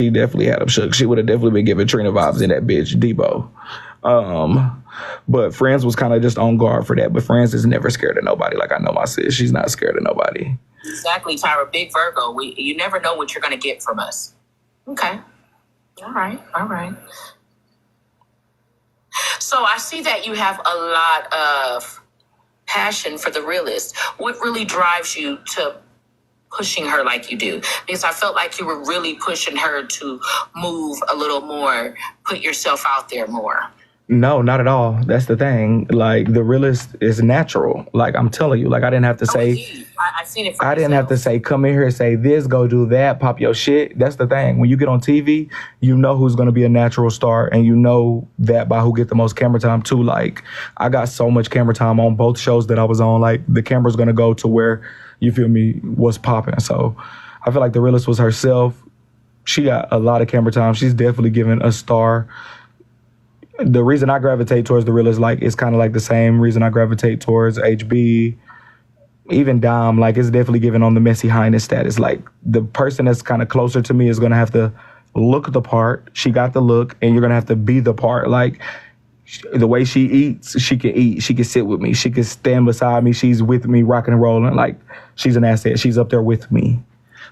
She definitely had him shook. She would have definitely been giving Trina vibes in that bitch, Debo. But Franz was kind of just on guard for that. But Franz is never scared of nobody. Like I know my sis, she's not scared of nobody. Exactly, Tyra. Big Virgo. You never know what you're going to get from us. Okay. All right. So I see that you have a lot of passion for the realist. What really drives you to pushing her like you do? Because I felt like you were really pushing her to move a little more, put yourself out there more. No, not at all. That's the thing. Like the realist is natural. Like I'm telling you, like I didn't have to say. I've seen it. I didn't have to say, come in here and say this, go do that, pop your shit. That's the thing. When you get on TV, you know who's going to be a natural star, and you know that by who get the most camera time too. Like I got so much camera time on both shows that I was on. Like the camera's going to go to where, you feel me, what's popping. So I feel like the realist was herself. She got a lot of camera time. She's definitely given a star. The reason I gravitate towards the realist, like, it's kind of like the same reason I gravitate towards HB, even Dom. Like, it's definitely given on the messy highness status. Like, the person that's kind of closer to me is going to have to look the part. She got the look, and you're going to have to be the part. Like, the way she eats, she can eat. She can sit with me. She can stand beside me. She's with me, rocking and rolling. Like, she's an asset. She's up there with me.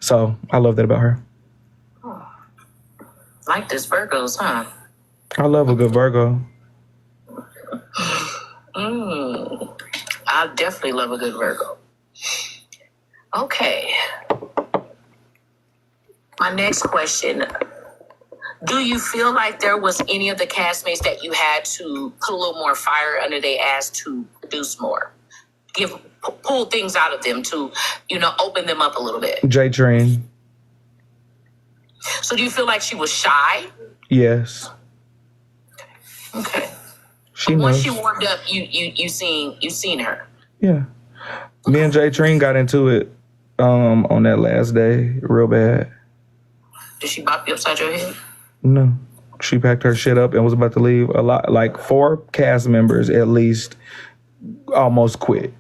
So, I love that about her. Like this Virgos, huh? I love a good Virgo. I definitely love a good Virgo. Okay. My next question. Do you feel like there was any of the castmates that you had to put a little more fire under their ass to produce more? Pull things out of them to, open them up a little bit? J Train. So do you feel like she was shy? Yes. Okay. She once knows. she warmed up, you seen her. Yeah. Me and J Train got into it on that last day real bad. Did she bop you upside your head? No. She packed her shit up and was about to leave. A lot, like 4 cast members at least almost quit.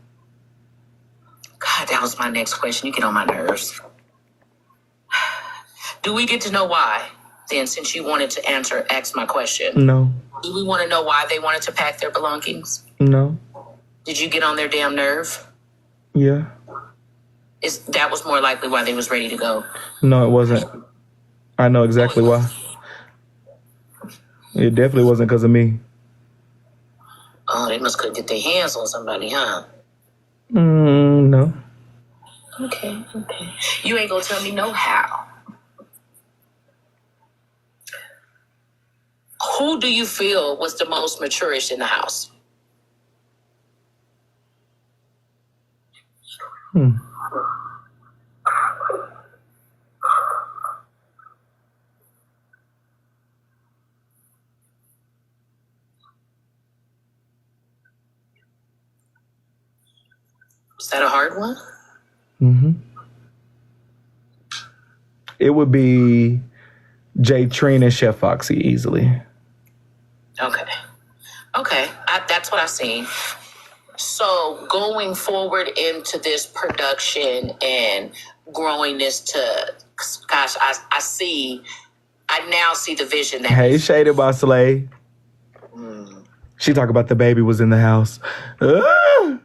God, that was my next question. You get on my nerves. Do we get to know why? Then, since you wanted to ask my question. No. Do we want to know why they wanted to pack their belongings? No. Did you get on their damn nerve? Yeah. That was more likely why they was ready to go? No, it wasn't. I know exactly why. It definitely wasn't because of me. Oh, they must couldn't get their hands on somebody, huh? No. Okay. You ain't gonna tell me no how. Who do you feel was the most maturish in the house? Was that a hard one? It would be J Train and Chef Foxy easily. Okay. That's what I seen. So going forward into this production and growing this to, gosh, I now see the vision that. Hey, Shaded by Slay. She talk about the baby was in the house. I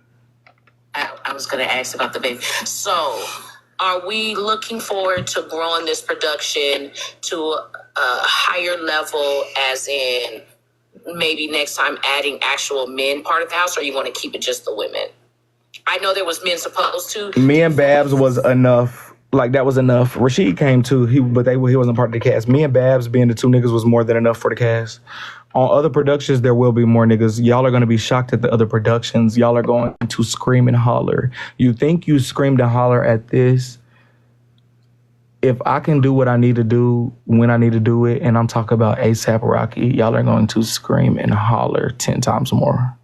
was going to ask about the baby. So are we looking forward to growing this production to a higher level, as in maybe next time adding actual men part of the house, or you want to keep it just the women? I know there was men supposed to. Me and Babs was enough. Like, that was enough. Rashid came too, he wasn't part of the cast. Me and Babs being the 2 niggas was more than enough for the cast. On other productions, there will be more niggas. Y'all are going to be shocked at the other productions. Y'all are going to scream and holler. You think you screamed and holler at this? If I can do what I need to do when I need to do it, and I'm talking about ASAP Rocky, y'all are going to scream and holler 10 times more.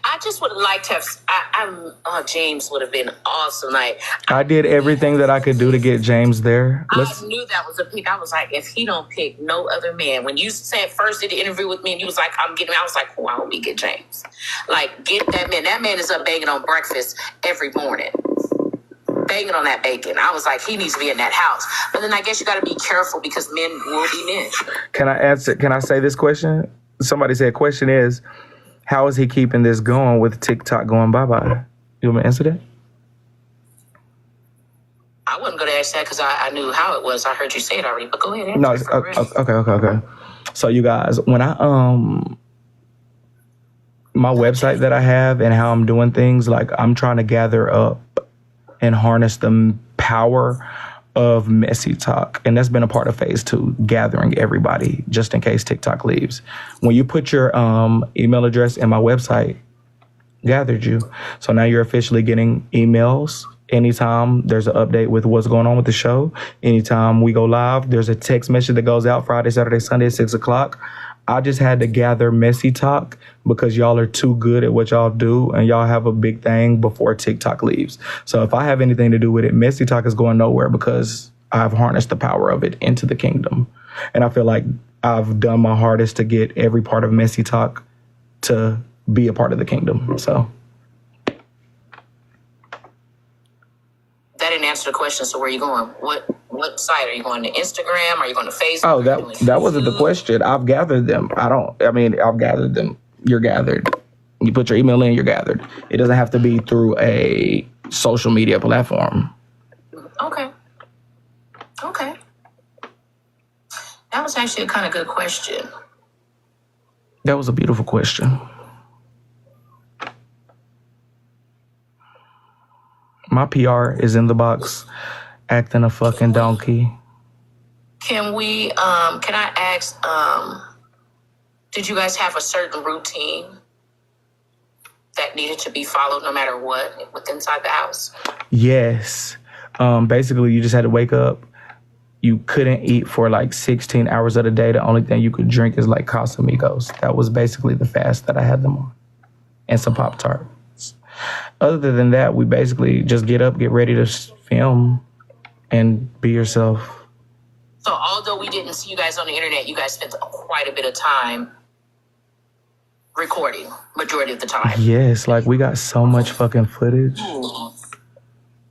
I just would like to have, James would have been awesome. Like, I did everything that I could do to get James there. I knew that was a pick. I was like, if he don't pick no other man. When you said first did the interview with me and you was like, I was like, why don't we get James? Like, get that man. That man is up banging on breakfast every morning. banging on that bacon. I was like, he needs to be in that house. But then I guess you got to be careful because men will be men. Can I answer? Can I say this question? Somebody said, question is, how is he keeping this going with TikTok going bye-bye? You want me to answer that? I wasn't going to ask that because I knew how it was. I heard you say it already, but go ahead. No, okay. So you guys, when I, my website that I have and how I'm doing things, like I'm trying to gather up and harness the power of messy talk. And that's been a part of phase 2, gathering everybody just in case TikTok leaves. When you put your email address in my website, gathered you. So now you're officially getting emails. Anytime there's an update with what's going on with the show, anytime we go live, there's a text message that goes out Friday, Saturday, Sunday at 6 o'clock. I just had to gather messy talk because y'all are too good at what y'all do and y'all have a big thing before TikTok leaves. So if I have anything to do with it, messy talk is going nowhere because I've harnessed the power of it into the kingdom. And I feel like I've done my hardest to get every part of messy talk to be a part of the kingdom. So that didn't answer the question. So where are you going? What site are you going to? Instagram? Are you going to Facebook? Oh, that wasn't the question. I've gathered them. I've gathered them. You're gathered. You put your email in, you're gathered. It doesn't have to be through a social media platform. Okay. That was actually a kind of good question. That was a beautiful question. My PR is in the box, acting a fucking donkey. Can I ask, did you guys have a certain routine that needed to be followed no matter what inside the house? Yes. Basically, you just had to wake up. You couldn't eat for like 16 hours of the day. The only thing you could drink is like Casamigos. That was basically the fast that I had them on. And some Pop-Tarts. Other than that, we basically just get up, get ready to film, and be yourself. So although we didn't see you guys on the internet, you guys spent quite a bit of time recording, majority of the time. Yes, like we got so much fucking footage.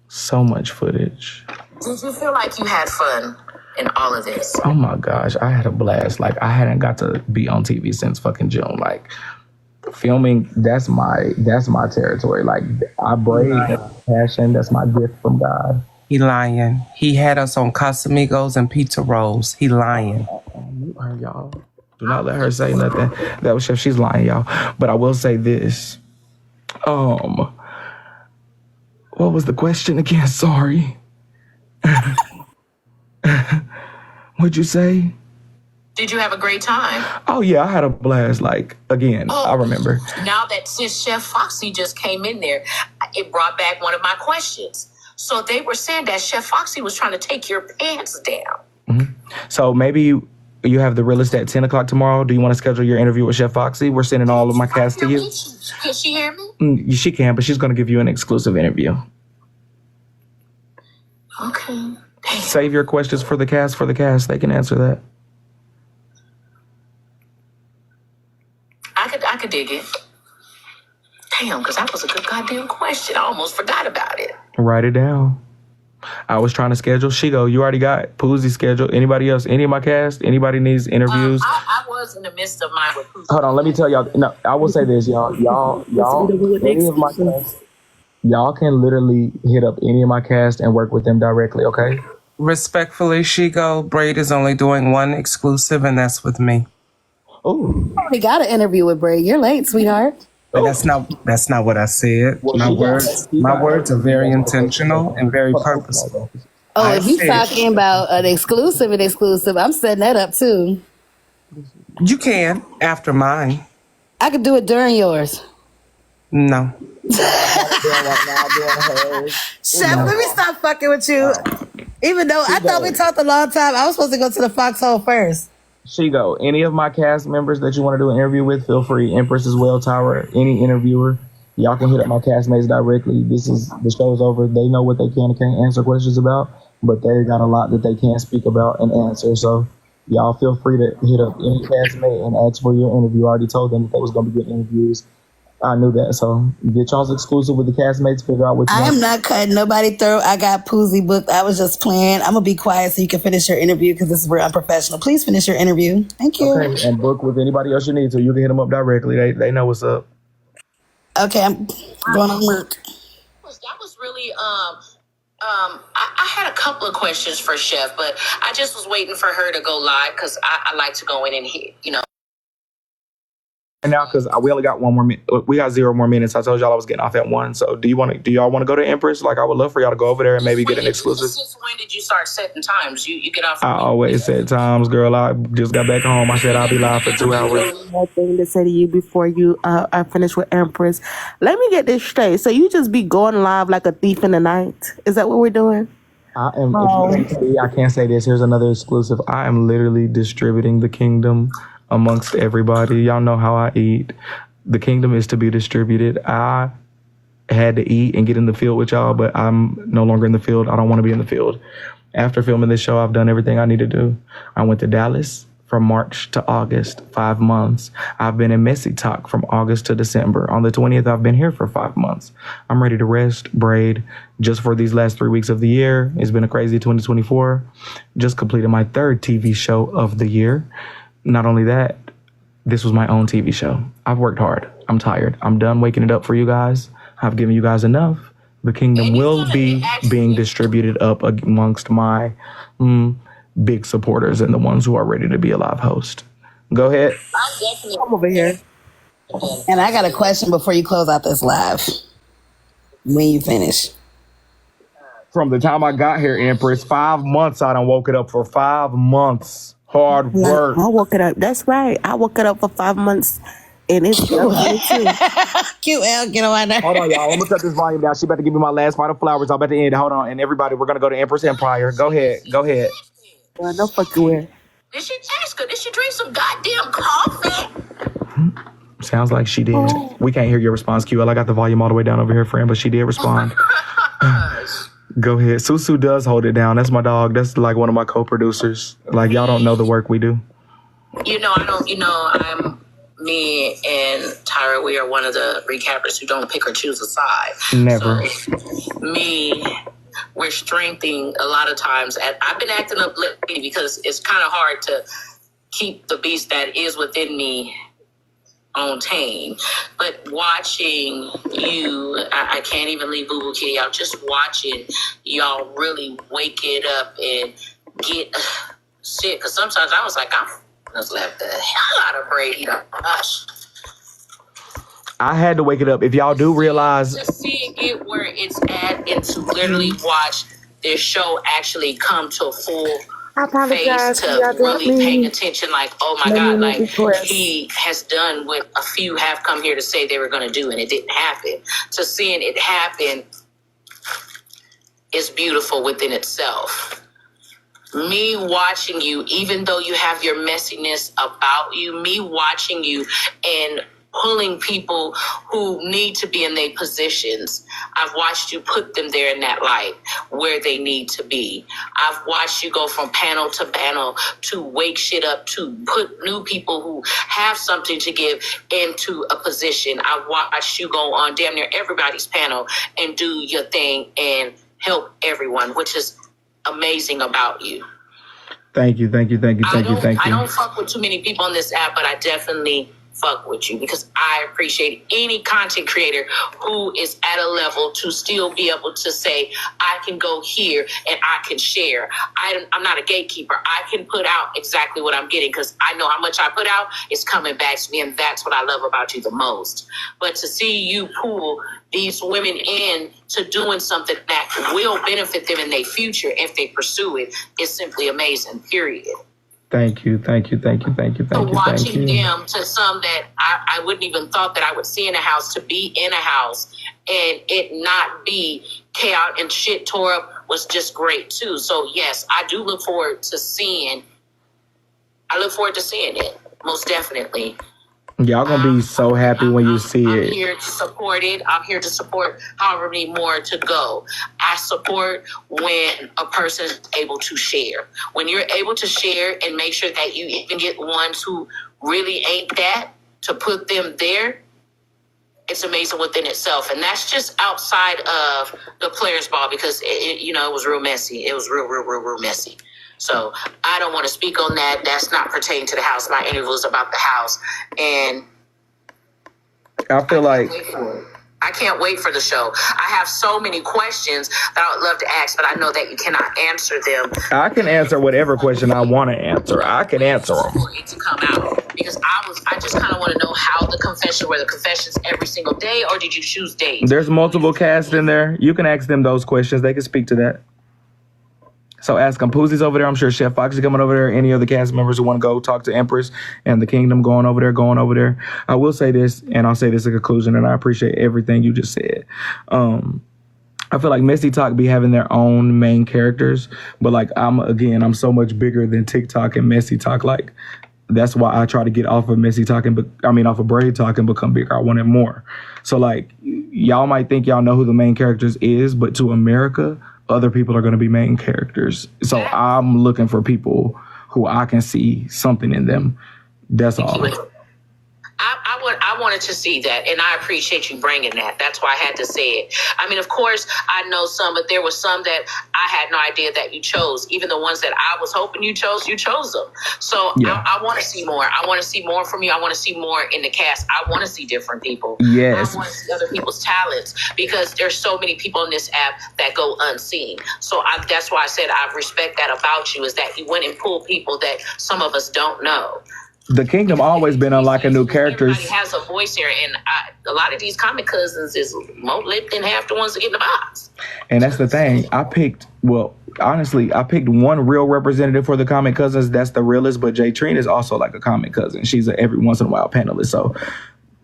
So much footage. Did you feel like you had fun in all of this? Oh my gosh, I had a blast. Like I hadn't got to be on TV since fucking June. Like filming, that's my territory. Like I brave, that's passion, that's my gift from God. He lying. He had us on Casamigos and pizza rolls. He lying. Her, y'all. Do not let her say nothing. That was Chef. She's lying, y'all. But I will say this. What was the question again? Sorry. What'd you say? Did you have a great time? Oh yeah, I had a blast. Like again, I remember. Now that since Chef Foxy just came in there, it brought back one of my questions. So they were saying that Chef Foxy was trying to take your pants down. Mm-hmm. So maybe you have the realist at 10 o'clock tomorrow. Do you want to schedule your interview with Chef Foxy? We're sending all of my cast to you. Can she hear me? She can, but she's going to give you an exclusive interview. Okay. Save your questions for the cast. They can answer that. I could dig it. Damn, because that was a good goddamn question. I almost forgot about it. Write it down. I was trying to schedule. Shigo, you already got Poozy scheduled. Anybody else? Any of my cast? Anybody needs interviews? I was in the midst of mine with Poozy. Hold on, let me tell y'all. No, I will say this, y'all. Any of my cast, y'all can literally hit up any of my cast and work with them directly, okay? Respectfully, Shigo, Braid is only doing one exclusive, and that's with me. Oh, We got an interview with Bray. You're late, sweetheart. But that's not what I said. My words are very intentional and very purposeful. Oh, if you talking about an exclusive, I'm setting that up too. You can after mine. I could do it during yours. No. Chef, let me stop fucking with you. Even though I thought we talked a long time, I was supposed to go to the Foxhole first. Shigo, any of my cast members that you want to do an interview with, feel free. Empress as well, Tyra, any interviewer. Y'all can hit up my castmates directly. The show's over. They know what they can and can't answer questions about, but they got a lot that they can't speak about and answer. So y'all feel free to hit up any castmate and ask for your interview. I already told them that they was going to be getting interviews I knew that. So get y'all's exclusive with the castmates. Figure out what you I am want. not cutting nobody through. I got Poozy booked. I was just playing. I'm gonna be quiet so you can finish your interview because this is real unprofessional. Please finish your interview. Thank you. Okay, and book with anybody else you need to. You can hit them up directly. They know what's up. Okay, I'm going on work. That was really I had a couple of questions for Chef, but I just was waiting for her to go live because I like to go in and hit, And now, because we only got one more minute, we got 0 more minutes. I told y'all I was getting off at 1. So do y'all want to go to Empress? Like, I would love for y'all to go over there and maybe get an exclusive. Since when did you start setting times? You get off. I always set times, girl. I just got back home. I said I'll be live for 2 hours. One thing to say to you before you are finished with Empress. Let me get this straight. So you just be going live like a thief in the night? Is that what we're doing? I am. If you see, I can't say this. Here's another exclusive. I am literally distributing the kingdom amongst everybody. Y'all know how I eat. The kingdom is to be distributed. I had to eat and get in the field with y'all, but I'm no longer in the field. I don't want to be in the field. After filming this show, I've done everything I need to do. I went to Dallas from March to August, 5 months. I've been in Messy Talk from August to December. On the 20th, I've been here for 5 months. I'm ready to rest, braid, just for these last 3 weeks of the year. It's been a crazy 2024. Just completed my 3rd TV show of the year. Not only that, this was my own TV show. I've worked hard. I'm tired. I'm done waking it up for you guys. I've given you guys enough. The kingdom will be being distributed up amongst my big supporters and the ones who are ready to be a live host. Go ahead. Come over here. And I got a question before you close out this live. When you finish. From the time I got here, Empress, 5 months I done woke it up for 5 months. Hard work. I woke it up. That's right. I woke it up for 5 months. And it's too. QL, get on there. Hold on, y'all. I'm gonna cut this volume down. She about to give me my last final flowers. I'm about to end. Hold on. And everybody, we're gonna go to Empress Empire. Go ahead. Go ahead. Well, no fucking way. Did she ask her? Did she drink some goddamn coffee? Sounds like she did. We can't hear your response, QL. I got the volume all the way down over here, friend, but she did respond. Go ahead. Susu does hold it down. That's my dog. That's like one of my co-producers. Like, y'all don't know the work we do. Me and Tyra, we are one of the recappers who don't pick or choose a side. Never. So, we're strengthening a lot of times. I've been acting up lately because it's kind of hard to keep the beast that is within me on tame. But watching you, I can't even leave Boo Boo Kitty out. Just watching y'all really wake it up and get shit. Because sometimes I was like, I'm just left the hell out of Brady. Gosh. I had to wake it up. If y'all do realize, Just seeing it where it's at and to literally watch this show actually come to a full face to really paying attention, like, oh my God, like he has done what a few have come here to say they were going to do and it didn't happen. To seeing it happen is beautiful within itself. Me watching you, even though you have your messiness about you, me watching you and pulling people who need to be in their positions. I've watched you put them there in that light where they need to be. I've watched you go from panel to panel to wake shit up, to put new people who have something to give into a position. I've watched you go on damn near everybody's panel and do your thing and help everyone, which is amazing about you. thank you. I don't fuck with too many people on this app, but I definitely fuck with you because I appreciate any content creator who is at a level to still be able to say, I can go here and I can share. I'm not a gatekeeper. I can put out exactly what I'm getting because I know how much I put out is coming back to me, and that's what I love about you the most. But to see you pull these women in to doing something that will benefit them in their future if they pursue it is simply amazing, period. Thank you. Watching them to some that I wouldn't even thought that I would see in a house, to be in a house and it not be chaos and shit tore up was just great too. So yes, I do look forward to seeing it, most definitely. Y'all gonna be so happy when you see it. I'm here to support it. I'm here to support however many more to go. I support when a person is able to share. When you're able to share and make sure that you even get ones who really ain't that, to put them there it's amazing within itself. And that's just outside of the Players Ball because, it was real messy. It was real messy. So I don't want to speak on that. That's not pertaining to the house. My interview is about the house. And I feel like I can't wait for the show. I have so many questions that I would love to ask, but I know that you cannot answer them. I can answer whatever question I want to answer. I can answer them. For it to come out, because I just kind of want to know how the confession, were the confessions every single day, or did you choose days? There's multiple casts in there. You can ask them those questions. They can speak to that. So ask them. Poozie's over there. I'm sure Chef Fox is coming over there. Any other cast members who want to go talk to Empress and the Kingdom going over there. I will say this, and I'll say this in conclusion, and I appreciate everything you just said. I feel like Messy Talk be having their own main characters, but like I'm so much bigger than TikTok and Messy Talk. Like that's why I try to get off of Messy Talk off of Braid Talk and become bigger. I wanted more. So like y'all might think y'all know who the main characters is, but to America, other people are going to be main characters. So I'm looking for people who I can see something in them. That's all. I wanted to see that, and I appreciate you bringing that. That's why I had to say it. I mean, of course, I know some, but there were some that I had no idea that you chose. Even the ones that I was hoping you chose them. So yeah. I want to see more. I want to see more from you. I want to see more in the cast. I want to see different people. Yes. I want to see other people's talents, because there's so many people on this app that go unseen. So that's why I said I respect that about you, is that you went and pulled people that some of us don't know. The Kingdom always been unlocking new characters. Everybody has a voice here, and a lot of these comic cousins is more lit than half the ones that get in the box. And that's the thing. I picked one real representative for the comic cousins. That's the realest, but Jay Trina is also like a comic cousin. She's a every once in a while panelist. So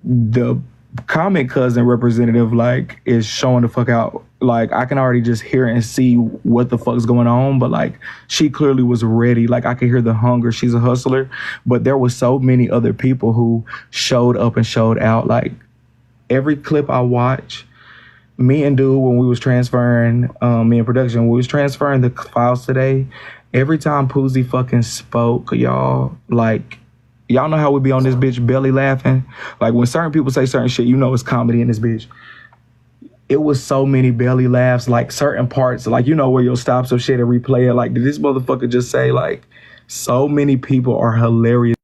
the comic cousin representative like is showing the fuck out. Like I can already just hear and see what the fuck's going on, but like she clearly was ready. Like I could hear the hunger. She's a hustler, but there was so many other people who showed up and showed out. Like every clip I watch, me and Dude, when we was transferring, me and production, when we was transferring the files today, every time Poozie fucking spoke, y'all, like, y'all know how we be on this bitch belly laughing? Like when certain people say certain shit, you know it's comedy in this bitch. It was so many belly laughs, like certain parts, like, you know, where you'll stop some shit and replay it. Like, did this motherfucker just say, like, so many people are hilarious.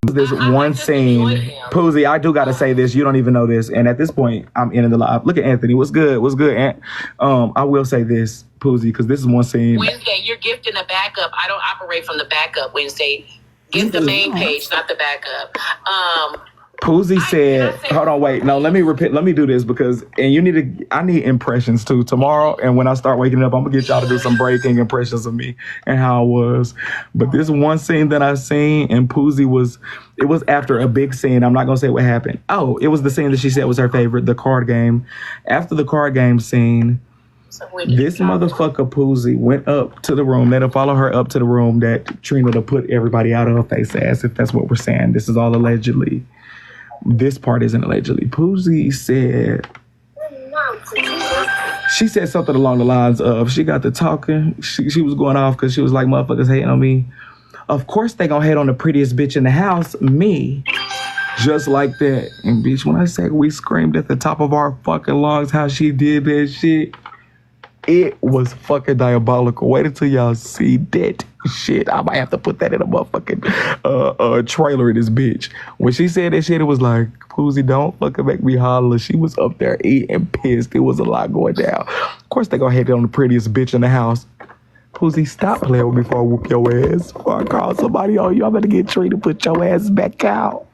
This one scene, Poozie, I do got to say this. You don't even know this. And at this point, I'm ending the live. Look at Anthony. What's good? Ant? I will say this, Poozie, because this is one scene. Wednesday, you're gifting a backup. I don't operate from the backup, Wednesday. Gift the main page, not the backup. Poozie said, hold on, wait. No, let me repeat. Let me do this because, and I need impressions too tomorrow. And when I start waking up, I'm going to get y'all to do some breaking impressions of me and how I was. But this one scene that I seen, and Poozie it was after a big scene. I'm not going to say what happened. Oh, it was the scene that she said was her favorite, the card game. After the card game scene, this motherfucker Poozie went up to the room, let her follow her up to the room that Trina to put everybody out of her face ass, if that's what we're saying. This is all allegedly. This part isn't allegedly. Poozie said, she said something along the lines of, she got to talking. She was going off because she was like, motherfuckers hating on me. Of course they gonna hate on the prettiest bitch in the house, me. Just like that. And bitch, when I say we screamed at the top of our fucking lungs how she did that shit, it was fucking diabolical. Wait until y'all see that shit. I might have to put that in a motherfucking trailer in this bitch. When she said that shit, it was like, Poozie, don't fucking make me holler. She was up there eating pissed. It was a lot going down. Of course they gonna hate it on the prettiest bitch in the house. Poozie, stop playing with me before I whoop your ass. Before I call somebody on you, I'm gonna get Trina to put your ass back out.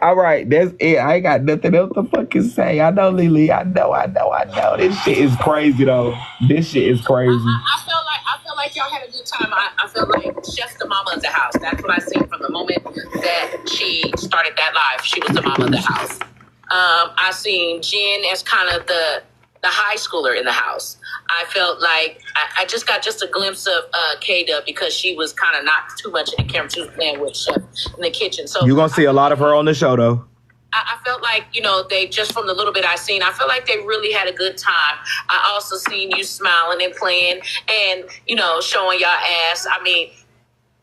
All right, that's it. I ain't got nothing else to fucking say. I know, Lily. I know. This shit is crazy, though. This shit is crazy. I feel like y'all had a good time. I feel like Chef's the mama of the house. That's what I seen from the moment that she started that live. She was the mama of the house. I seen Jen as kind of the high schooler in the house. I felt like I just got a glimpse of K-Dub because she was kind of not too much in the camera. She was playing with Chef in the kitchen. So you're going to see a lot of her on the show, though. I felt like, they, just from the little bit I seen, I felt like they really had a good time. I also seen you smiling and playing and, showing y'all ass. I mean,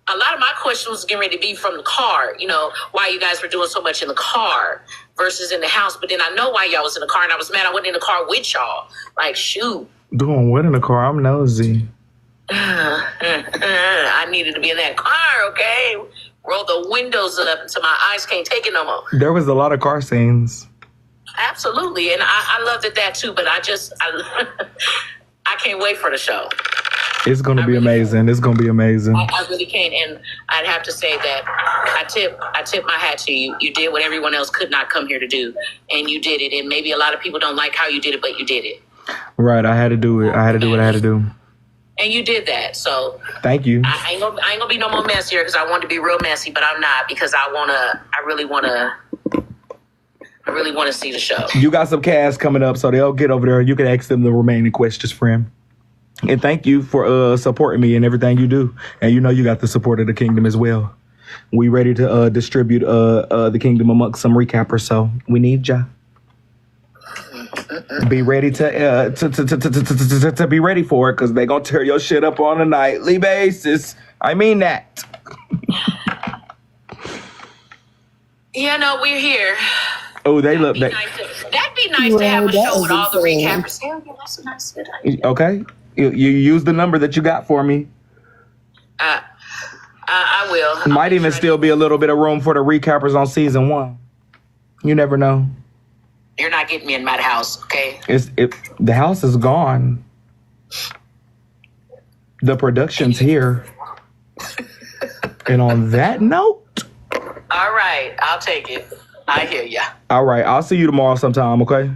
a lot of my questions was getting ready to be from the car, why you guys were doing so much in the car versus in the house. But then I know why y'all was in the car, and I was mad I wasn't in the car with y'all. Like, shoot. Doing what in the car? I'm nosy. I needed to be in that car, okay? Roll the windows up until my eyes can't take it no more. There was a lot of car scenes. Absolutely. And I loved that too, but I can't wait for the show. It's going to be amazing. It's going to be amazing. I really can't. And I'd have to say that I tip my hat to you. You did what everyone else could not come here to do. And you did it. And maybe a lot of people don't like how you did it, but you did it. Right. I had to do it. I had to do what I had to do. And you did that. So thank you. I ain't gonna be no more messier because I want to be real messy, but I'm not because I really want to see the show. You got some cast coming up, so they'll get over there. You can ask them the remaining questions, friend. And thank you for supporting me and everything you do. And you got the support of the kingdom as well. We ready to distribute the kingdom amongst some recappers, so we need ya. Be ready to be ready for it, because they gonna tear your shit up on a nightly basis. I mean that. Yeah, no, we're here. Oh, they look. That'd be nice to have a show with all the recappers. Yeah, that's a nice good idea. Okay, you use the number that you got for me. I will. Might even still be a little bit of room for the recappers on season 1. You never know. You're not getting me in my house, okay? The house is gone. The production's here. And on that note. All right, I'll take it. I hear ya. All right, I'll see you tomorrow sometime, okay?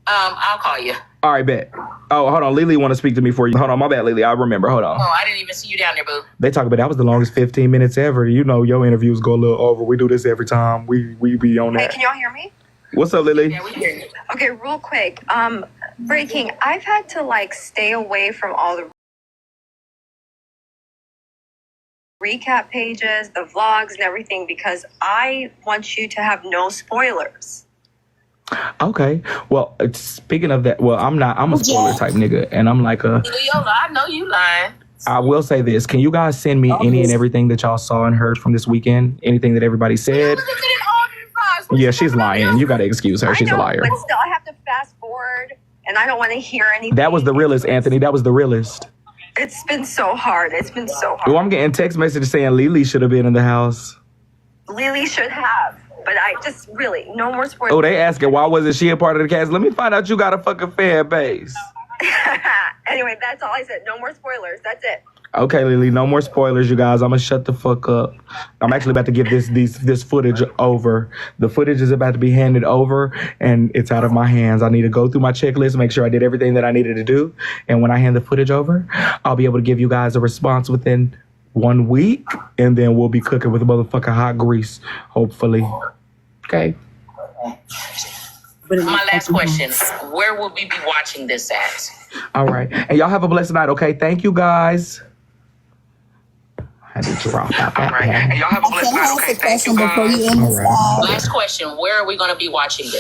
I'll call you. All right, bet. Oh, hold on. Lily want to speak to me for you. Hold on, my bad, Lily. I remember. Hold on. Oh, I didn't even see you down there, boo. They talk about that was the longest 15 minutes ever. Your interviews go a little over. We do this every time. We be on that. Hey, can y'all hear me? What's up, Lily? Yeah, we hear you. Okay, real quick. Breaking. I've had to stay away from all the recap pages, the vlogs and everything because I want you to have no spoilers. Okay. Well, speaking of that, I'm a spoiler type nigga, and I'm like Yola, I know you lying. I will say this. Can you guys send me any and everything that y'all saw and heard from this weekend? Anything that everybody said? Yeah, she's lying. You got to excuse her. She's a liar. But still, I have to fast forward, and I don't want to hear anything. That was the realest, Anthony. That was the realest. It's been so hard. It's been so hard. Well, I'm getting text messages saying Lily should have been in the house. Lily should have. But I just really, no more spoilers. Oh, they asking why wasn't she a part of the cast? Let me find out you got a fucking fan base. Anyway, that's all I said. No more spoilers. That's it. Okay, Lily, no more spoilers, you guys. I'm gonna shut the fuck up. I'm actually about to give this footage over. The footage is about to be handed over, and it's out of my hands. I need to go through my checklist, make sure I did everything that I needed to do, and when I hand the footage over, I'll be able to give you guys a response within 1 week, and then we'll be cooking with motherfucking hot grease, hopefully. Okay. My last question. Where will we be watching this at? All right. And y'all have a blessed night, okay? Thank you, guys. I had to drop out. All right. And y'all have a blessed night, okay? Thank you, guys. Before you end this All right. Last question. Where are we going to be watching this?